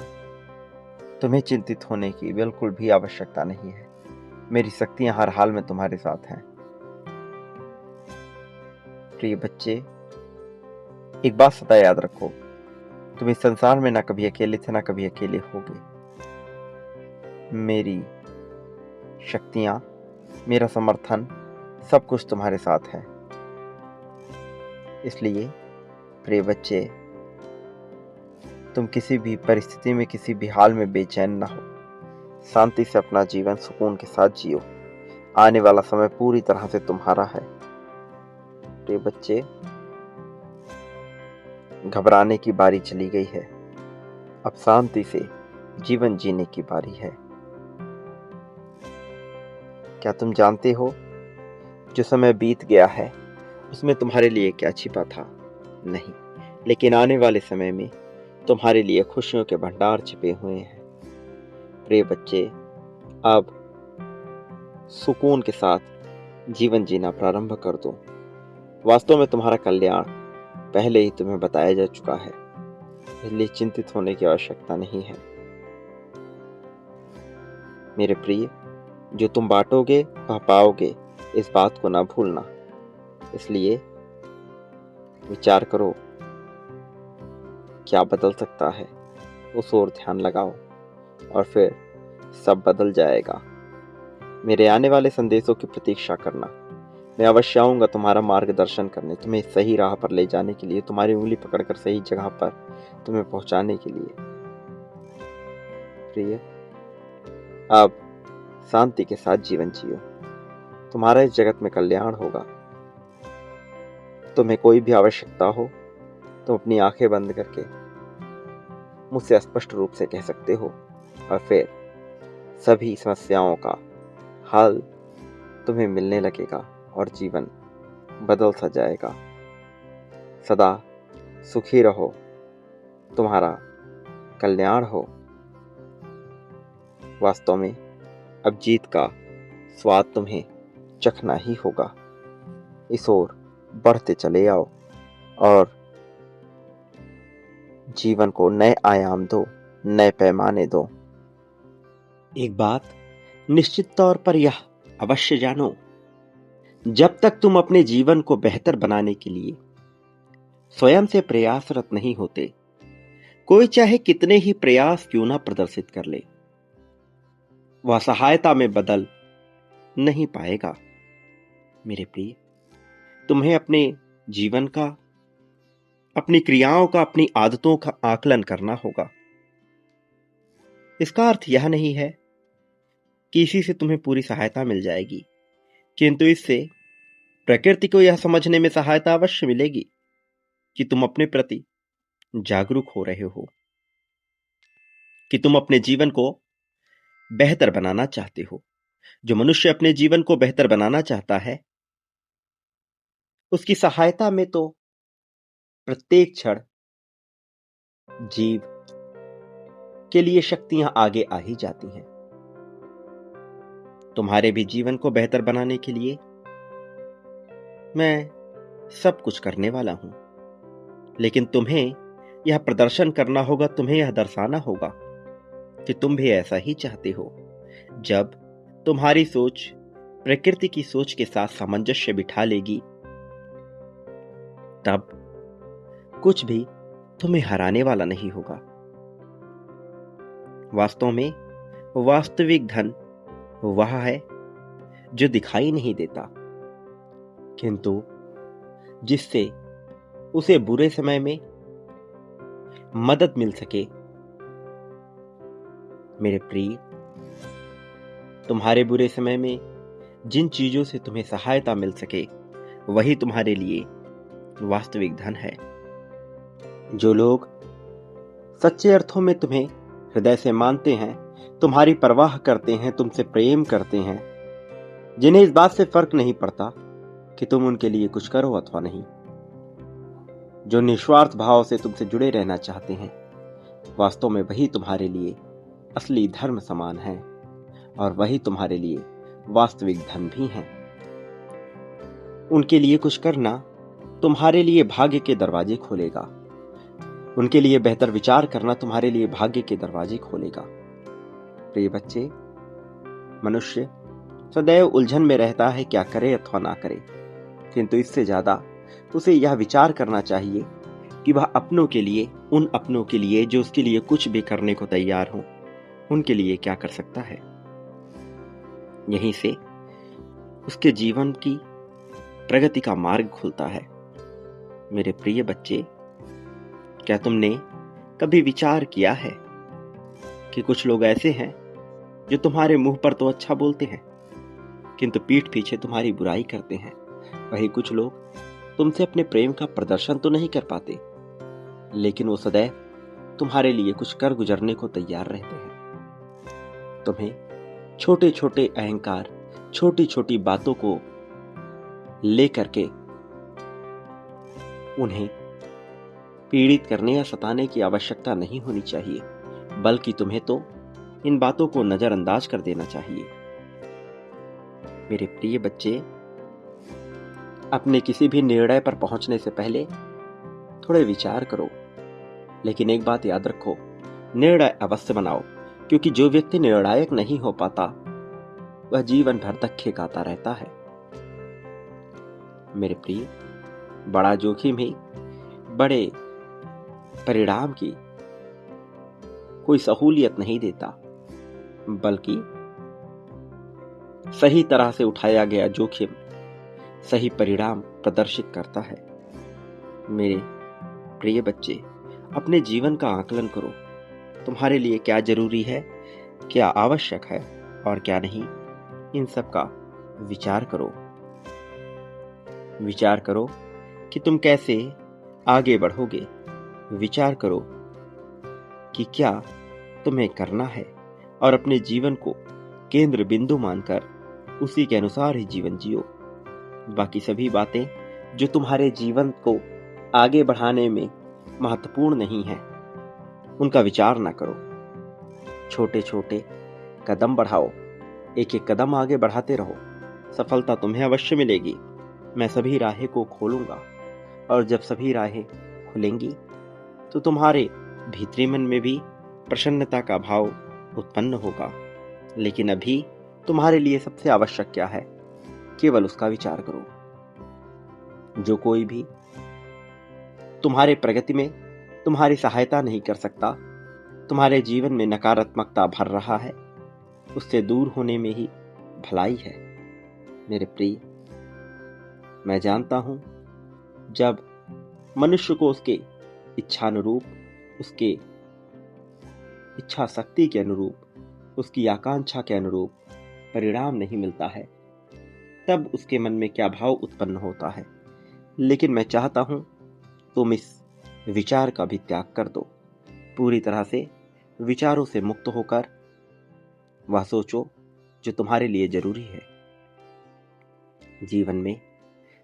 तुम्हें चिंतित होने की बिल्कुल भी आवश्यकता नहीं है। मेरी शक्तियां हर हाल में तुम्हारे साथ हैं। प्रिय बच्चे, एक बात सदा याद रखो, तुम इस संसार में ना कभी अकेले थे ना कभी अकेले होगे। मेरी शक्तियां, मेरा समर्थन, सब कुछ तुम्हारे साथ है। इसलिए प्रिय बच्चे, तुम किसी भी परिस्थिति में, किसी भी हाल में बेचैन ना हो। शांति से अपना जीवन सुकून के साथ जियो। आने वाला समय पूरी तरह से तुम्हारा है। प्रिय बच्चे, घबराने की बारी चली गई है। अब शांति से जीवन जीने की बारी है। क्या तुम जानते हो, जो समय बीत गया है उसमें तुम्हारे लिए क्या छिपा था? नहीं, लेकिन आने वाले समय में तुम्हारे लिए खुशियों के भंडार छिपे हुए हैं। प्रिय बच्चे, अब सुकून के साथ जीवन जीना प्रारंभ कर दो। वास्तव में तुम्हारा कल्याण पहले ही तुम्हें बताया जा चुका है, इसलिए चिंतित होने की आवश्यकता नहीं है। मेरे प्रिय, जो तुम बांटोगे वह पाओगे, इस बात को ना भूलना। इसलिए विचार करो, क्या बदल सकता है, उस ओर ध्यान लगाओ और फिर सब बदल जाएगा। मेरे आने वाले संदेशों की प्रतीक्षा करना। मैं अवश्य आऊंगा तुम्हारा मार्गदर्शन करने, तुम्हें सही राह पर ले जाने के लिए, तुम्हारी उंगली पकड़कर सही जगह पर तुम्हें पहुंचाने के लिए। प्रिय, अब शांति के साथ जीवन जियो। तुम्हारा इस जगत में कल्याण होगा। तुम्हें कोई भी आवश्यकता हो, तुम अपनी आंखें बंद करके मुझसे स्पष्ट रूप से कह सकते हो और फिर सभी समस्याओं का हल तुम्हें मिलने लगेगा और जीवन बदल सा जाएगा। सदा सुखी रहो, तुम्हारा कल्याण हो। वास्तव में अब जीत का स्वाद तुम्हें चखना ही होगा। इस ओर बढ़ते चले आओ और जीवन को नए आयाम दो, नए पैमाने दो। एक बात निश्चित तौर पर यह अवश्य जानो, जब तक तुम अपने जीवन को बेहतर बनाने के लिए स्वयं से प्रयासरत नहीं होते, कोई चाहे कितने ही प्रयास क्यों ना प्रदर्शित कर ले, वह सहायता में बदल नहीं पाएगा। मेरे प्रिय, तुम्हें अपने जीवन का, अपनी क्रियाओं का, अपनी आदतों का आकलन करना होगा। इसका अर्थ यह नहीं है कि इसी से तुम्हें पूरी सहायता मिल जाएगी, किंतु इससे प्रकृति को यह समझने में सहायता अवश्य मिलेगी कि तुम अपने प्रति जागरूक हो रहे हो, कि तुम अपने जीवन को बेहतर बनाना चाहते हो। जो मनुष्य अपने जीवन को बेहतर बनाना चाहता है, उसकी सहायता में तो प्रत्येक क्षण जीव के लिए शक्तियां आगे आ ही जाती हैं। तुम्हारे भी जीवन को बेहतर बनाने के लिए मैं सब कुछ करने वाला हूं, लेकिन तुम्हें यह प्रदर्शन करना होगा, तुम्हें यह दर्शाना होगा कि तुम भी ऐसा ही चाहते हो। जब तुम्हारी सोच प्रकृति की सोच के साथ सामंजस्य बिठा लेगी, तब कुछ भी तुम्हें हराने वाला नहीं होगा। वास्तव में वास्तविक धन वह है जो दिखाई नहीं देता, किंतु जिससे उसे बुरे समय में मदद मिल सके। मेरे प्रिय, तुम्हारे बुरे समय में जिन चीजों से तुम्हें सहायता मिल सके, वही तुम्हारे लिए वास्तविक धन है। जो लोग सच्चे अर्थों में तुम्हें हृदय से मानते हैं, तुम्हारी परवाह करते हैं, तुमसे प्रेम करते हैं, जिन्हें इस बात से फर्क नहीं पड़ता कि तुम उनके लिए कुछ करो अथवा नहीं, जो निस्वार्थ भाव से तुमसे जुड़े रहना चाहते हैं, वास्तव में वही तुम्हारे लिए असली धर्म समान है और वही तुम्हारे लिए वास्तविक धन भी है। उनके लिए कुछ करना तुम्हारे लिए भाग्य के दरवाजे खोलेगा। उनके लिए बेहतर विचार करना तुम्हारे लिए भाग्य के दरवाजे खोलेगा। प्रिय बच्चे, मनुष्य सदैव उलझन में रहता है, क्या करे अथवा ना करे, किंतु इससे ज्यादा उसे यह विचार करना चाहिए कि वह अपनों के लिए, उन अपनों के लिए जो उसके लिए कुछ भी करने को तैयार हो, उनके लिए क्या कर सकता है। यहीं से उसके जीवन की प्रगति का मार्ग खुलता है। मेरे प्रिय बच्चे, क्या तुमने कभी विचार किया है कि कुछ लोग ऐसे हैं जो तुम्हारे मुंह पर तो अच्छा बोलते हैं किंतु पीठ पीछे तुम्हारी बुराई करते हैं। वही कुछ लोग तुमसे अपने प्रेम का प्रदर्शन तो नहीं कर पाते, लेकिन वो सदैव तुम्हारे लिए कुछ कर गुजरने को तैयार रहते हैं। तुम्हें छोटे छोटे अहंकार, छोटी छोटी बातों को लेकर के उन्हें पीड़ित करने या सताने की आवश्यकता नहीं होनी चाहिए, बल्कि तुम्हें तो इन बातों को नजरअंदाज कर देना चाहिए। मेरे प्रिय बच्चे, अपने किसी भी निर्णय पर पहुंचने से पहले थोड़े विचार करो, लेकिन एक बात याद रखो, निर्णय अवश्य बनाओ, क्योंकि जो व्यक्ति निर्णायक नहीं हो पाता वह जीवन भर धक्के खाता रहता है। मेरे प्रिय, बड़ा जोखिम ही बड़े परिणाम की कोई सहूलियत नहीं देता, बल्कि सही तरह से उठाया गया जोखिम सही परिणाम प्रदर्शित करता है। मेरे प्रिय बच्चे, अपने जीवन का आकलन करो। तुम्हारे लिए क्या जरूरी है, क्या आवश्यक है और क्या नहीं, इन सब का विचार करो। विचार करो कि तुम कैसे आगे बढ़ोगे। विचार करो कि क्या तुम्हें करना है और अपने जीवन को केंद्र बिंदु मानकर उसी के अनुसार ही जीवन जियो। बाकी सभी बातें जो तुम्हारे जीवन को आगे बढ़ाने में महत्वपूर्ण नहीं है, उनका विचार ना करो। छोटे छोटे कदम बढ़ाओ, एक एक कदम आगे बढ़ाते रहो। सफलता तुम्हें अवश्य मिलेगी। मैं सभी राहें को खोलूंगा, और जब सभी राहें खुलेंगी तो तुम्हारे भीतरी मन में भी प्रसन्नता का भाव उत्पन्न होगा। लेकिन अभी तुम्हारे लिए सबसे आवश्यक क्या है, केवल उसका विचार करो। जो कोई भी तुम्हारे प्रगति में तुम्हारी सहायता नहीं कर सकता, तुम्हारे जीवन में नकारात्मकता भर रहा है, उससे दूर होने में ही भलाई है। मेरे प्रिय, मैं जानता हूं, जब मनुष्य को उसके इच्छानुरूप, उसके इच्छा शक्ति के अनुरूप, उसकी आकांक्षा के अनुरूप परिणाम नहीं मिलता है, तब उसके मन में क्या भाव उत्पन्न होता है। लेकिन मैं चाहता हूं तुम इस विचार का भी त्याग कर दो। पूरी तरह से विचारों से मुक्त होकर वह सोचो जो तुम्हारे लिए जरूरी है। जीवन में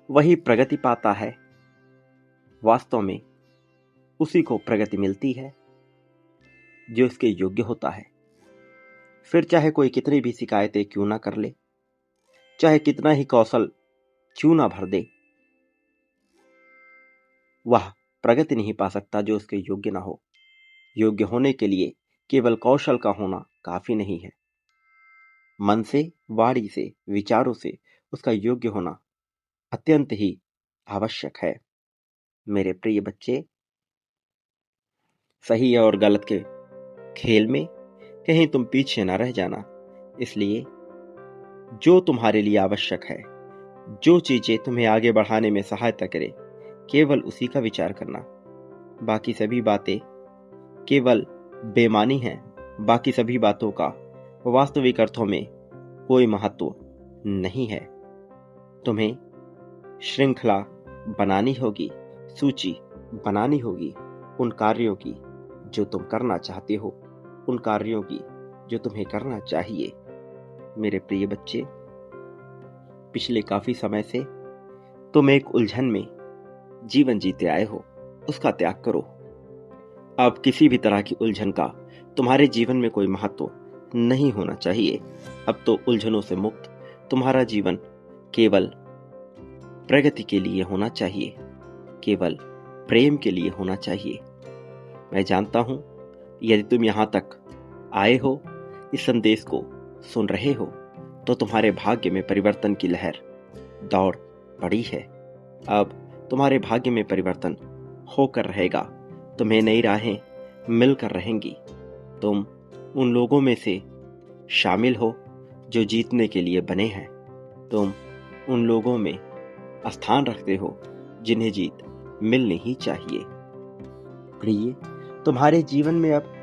वही प्रगति पाता है, वास्तव में उसी को प्रगति मिलती है जो इसके योग्य होता है। फिर चाहे कोई कितनी भी शिकायतें क्यों ना कर ले, चाहे कितना ही कौशल क्यों ना भर दे, वह प्रगति नहीं पा सकता जो उसके योग्य ना हो। योग्य होने के लिए केवल कौशल का होना काफी नहीं है। मन से, वाणी से, विचारों से उसका योग्य होना अत्यंत ही आवश्यक है। मेरे प्रिय बच्चे, सही और गलत के खेल में कहीं तुम पीछे ना रह जाना। इसलिए जो तुम्हारे लिए आवश्यक है, जो चीजें तुम्हें आगे बढ़ाने में सहायता करे, केवल उसी का विचार करना। बाकी सभी बातें केवल बेमानी हैं। बाकी सभी बातों का वास्तविक अर्थों में कोई महत्व नहीं है। तुम्हें श्रृंखला बनानी होगी, सूची बनानी होगी उन कार्यों की जो तुम करना चाहते हो, उन कार्यों की जो तुम्हें करना चाहिए। मेरे प्रिय बच्चे, पिछले काफी समय से तुम एक उलझन में जीवन जीते आए हो, उसका त्याग करो। अब किसी भी तरह की उलझन का तुम्हारे जीवन में कोई महत्व नहीं होना चाहिए। अब तो उलझनों से मुक्त तुम्हारा जीवन केवल प्रगति के लिए होना चाहिए। केवल प्रेम के लिए होना चाहिए। मैं जानता हूं, यदि तुम यहां तक आए हो, इस संदेश को सुन रहे हो, तो तुम्हारे भाग्य में परिवर्तन की लहर दौड़ पड़ी है। अब तुम्हारे भाग्य में परिवर्तन होकर रहेगा। तुम्हें नई राहें मिलकर रहेंगी। तुम उन लोगों में से शामिल हो जो जीतने के लिए बने हैं। तुम उन लोगों में स्थान रखते हो जिन्हें जीत मिलनी ही चाहिए। प्रिय, तुम्हारे जीवन में अब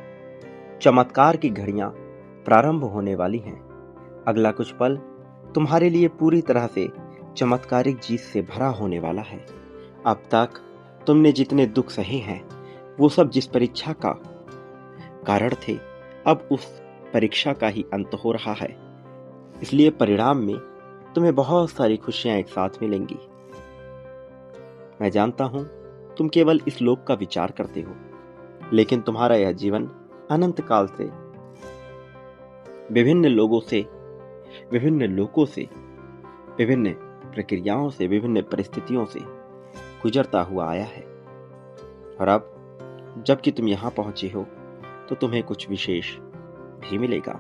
चमत्कार की घड़ियां प्रारंभ होने वाली हैं। अगला कुछ पल तुम्हारे लिए पूरी तरह से चमत्कारिक जीत से भरा होने वाला है। अब तक तुमने जितने दुख सहे हैं, वो सब जिस परीक्षा का कारण थे, अब उस परीक्षा का ही अंत हो रहा है। इसलिए परिणाम में तुम्हें बहुत सारी खुशियां एक साथ मिलेंगी। मैं जानता हूं, तुम केवल इस लोक का विचार करते हो, लेकिन तुम्हारा यह जीवन अनंत काल से विभिन्न लोगों से, विभिन्न लोकों से, विभिन्न प्रक्रियाओं से, विभिन्न परिस्थितियों से गुजरता हुआ आया है। और अब जबकि तुम यहां पहुंचे हो, तो तुम्हें कुछ विशेष भी मिलेगा।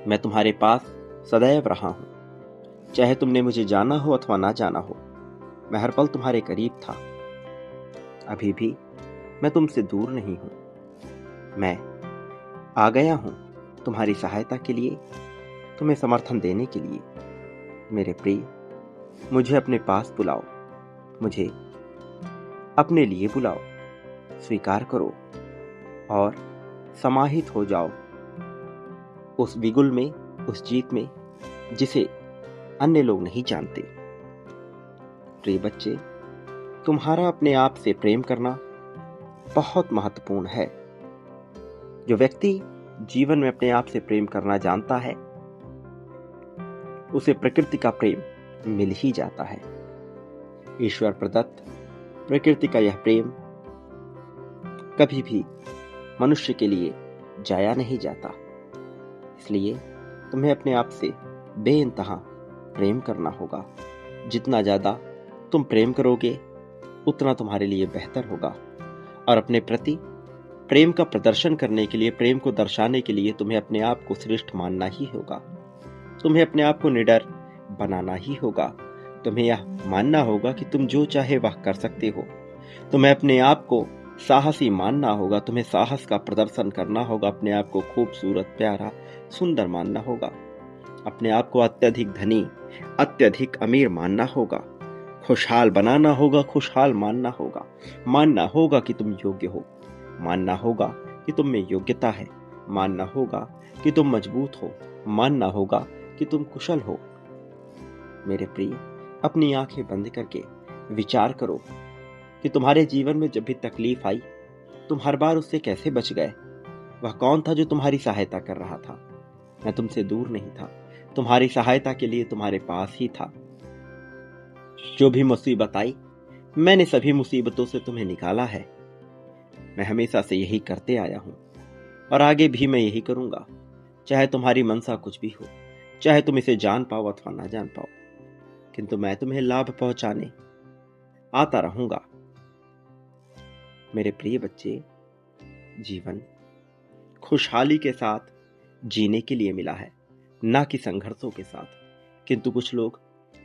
मैं तुम्हारे पास सदैव रहा हूं, चाहे तुमने मुझे जाना हो अथवा ना जाना हो। मैं हर पल तुम्हारे करीब था। अभी भी मैं तुमसे दूर नहीं हूं। मैं आ गया हूं तुम्हारी सहायता के लिए, तुम्हें समर्थन देने के लिए। मेरे प्रिय, मुझे अपने पास बुलाओ, मुझे अपने लिए बुलाओ। स्वीकार करो और समाहित हो जाओ उस बिगुल में, उस जीत में जिसे अन्य लोग नहीं जानते। प्रिय बच्चे, तुम्हारा अपने आप से प्रेम करना बहुत महत्वपूर्ण है। जो व्यक्ति जीवन में अपने आप से प्रेम करना जानता है, उसे प्रकृति का प्रेम मिल ही जाता है। ईश्वर प्रदत्त प्रकृति का यह प्रेम कभी भी मनुष्य के लिए जाया नहीं जाता। इसलिए तुम्हें अपने आप से बेइंतहा प्रेम करना होगा। जितना ज्यादा तुम प्रेम करोगे, उतना तुम्हारे लिए बेहतर होगा। और अपने प्रति प्रेम का प्रदर्शन करने के लिए, प्रेम को दर्शाने के लिए तुम्हें अपने आप को श्रेष्ठ मानना ही होगा। तुम्हें अपने आप को निडर बनाना ही होगा। तुम्हें यह मानना होगा कि तुम जो चाहे वह कर सकते हो। तुम्हें अपने आप को साहसी मानना होगा। तुम्हें साहस का प्रदर्शन करना होगा। अपने आप को खूबसूरत, प्यारा, सुंदर मानना होगा। अपने आप को अत्यधिक धनी, अत्यधिक अमीर मानना होगा। खुशहाल बनाना होगा, खुशहाल मानना होगा। मानना होगा कि तुम योग्य हो। मानना होगा कि तुम में योग्यता है। मानना होगा कि तुम मजबूत हो। मानना होगा कि तुम कुशल हो। मेरे प्रिय, अपनी आंखें बंद करके विचार करो कि तुम्हारे जीवन में जब भी तकलीफ आई, तुम हर बार उससे कैसे बच गए। वह कौन था जो तुम्हारी सहायता कर रहा था? मैं तुमसे दूर नहीं था। तुम्हारी सहायता के लिए तुम्हारे पास ही था। जो भी मुसीबत आई, मैंने सभी मुसीबतों से तुम्हें निकाला है। मैं हमेशा से यही करते आया हूं और आगे भी मैं यही करूंगा। चाहे तुम्हारी मनसा कुछ भी हो, चाहे तुम इसे जान पाओ अथवा ना जान पाओ, किंतु मैं तुम्हें लाभ पहुंचाने आता रहूंगा। मेरे प्रिय बच्चे, जीवन खुशहाली के साथ जीने के लिए मिला है, ना कि संघर्षों के साथ। किंतु कुछ लोग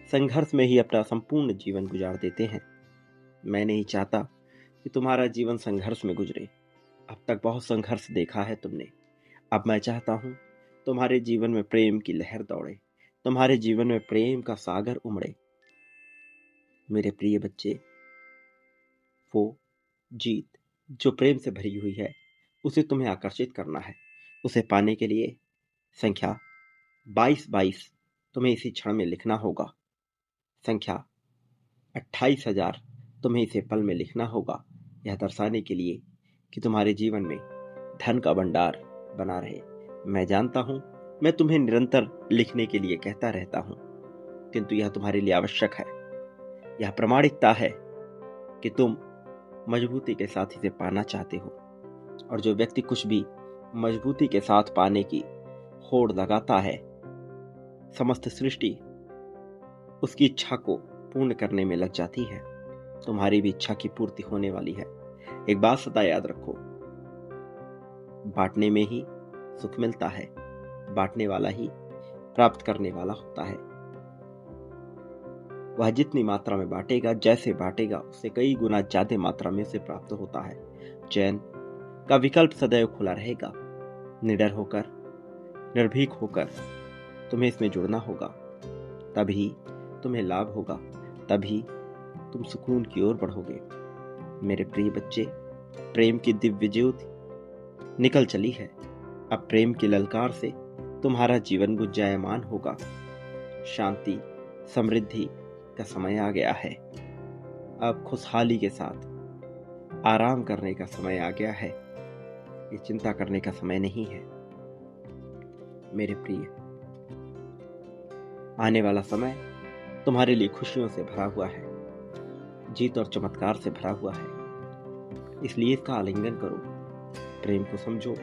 संघर्ष में ही अपना संपूर्ण जीवन गुजार देते हैं। मैं नहीं चाहता कि तुम्हारा जीवन संघर्ष में गुजरे। अब तक बहुत संघर्ष देखा है तुमने। अब मैं चाहता हूं तुम्हारे जीवन में प्रेम की लहर दौड़े, तुम्हारे जीवन में प्रेम का सागर उमड़े। मेरे प्रिय बच्चे, वो जीत जो प्रेम से भरी हुई है, उसे तुम्हें आकर्षित करना है। उसे पाने के लिए संख्या 2222 तुम्हें इसी क्षण में लिखना होगा। संख्या 28,000 तुम्हें इसे पल में लिखना होगा, यह दर्शाने के लिए कि तुम्हारे जीवन में धन का भंडार बना रहे। मैं जानता हूं, मैं तुम्हें निरंतर लिखने के लिए कहता रहता हूं, किंतु यह तुम्हारे लिए आवश्यक है। यह प्रामाणिकता है कि तुम मजबूती के साथ इसे पाना चाहते हो। और जो व्यक्ति कुछ भी मजबूती के साथ पाने की होड़ लगाता है, समस्त सृष्टि उसकी इच्छा को पूर्ण करने में लग जाती है। तुम्हारी भी इच्छा की पूर्ति होने वाली है। एक बात सदा याद रखो, बांटने में ही सुख मिलता है, बांटने वाला ही प्राप्त करने वाला होता है। वह जितनी मात्रा में बांटेगा, जैसे बांटेगा, उससे कई गुना ज्यादा मात्रा में उसे प्राप्त होता है। चैन का विकल्प सदैव खुला रहेगा। निडर होकर, निर्भीक होकर तुम्हें इसमें जुड़ना होगा, तभी तुम्हें लाभ होगा, तभी तुम सुकून की ओर बढ़ोगे। मेरे प्रिय बच्चे, प्रेम की दिव्य ज्योति निकल चली है। अब प्रेम की ललकार से तुम्हारा जीवन गुंजायमान होगा। शांति, समृद्धि का समय आ गया है। अब खुशहाली के साथ आराम करने का समय आ गया है। ये चिंता करने का समय नहीं है। मेरे प्रिय, आने वाला समय तुम्हारे लिए खुशियों से भरा हुआ है, जीत और चमत्कार से भरा हुआ है। इसलिए इसका आलिंगन करो, प्रेम को समझो,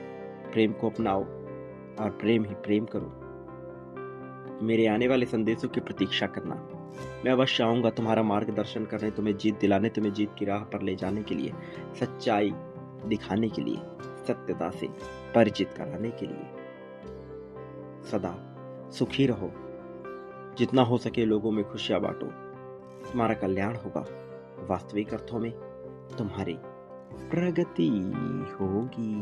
प्रेम को अपनाओ और प्रेम ही प्रेम करो। मेरे आने वाले संदेशों की प्रतीक्षा करना। मैं अवश्य आऊंगा तुम्हारा मार्गदर्शन करने, तुम्हें जीत दिलाने, तुम्हें जीत की राह पर ले जाने के लिए, सच्चाई दिखाने के लिए, सत्यता से परिचित कराने के लिए। सदा सुखी रहो, जितना हो सके लोगों में खुशियां बांटो, तुम्हारा कल्याण होगा। वास्तविक अर्थों में तुम्हारी प्रगति होगी।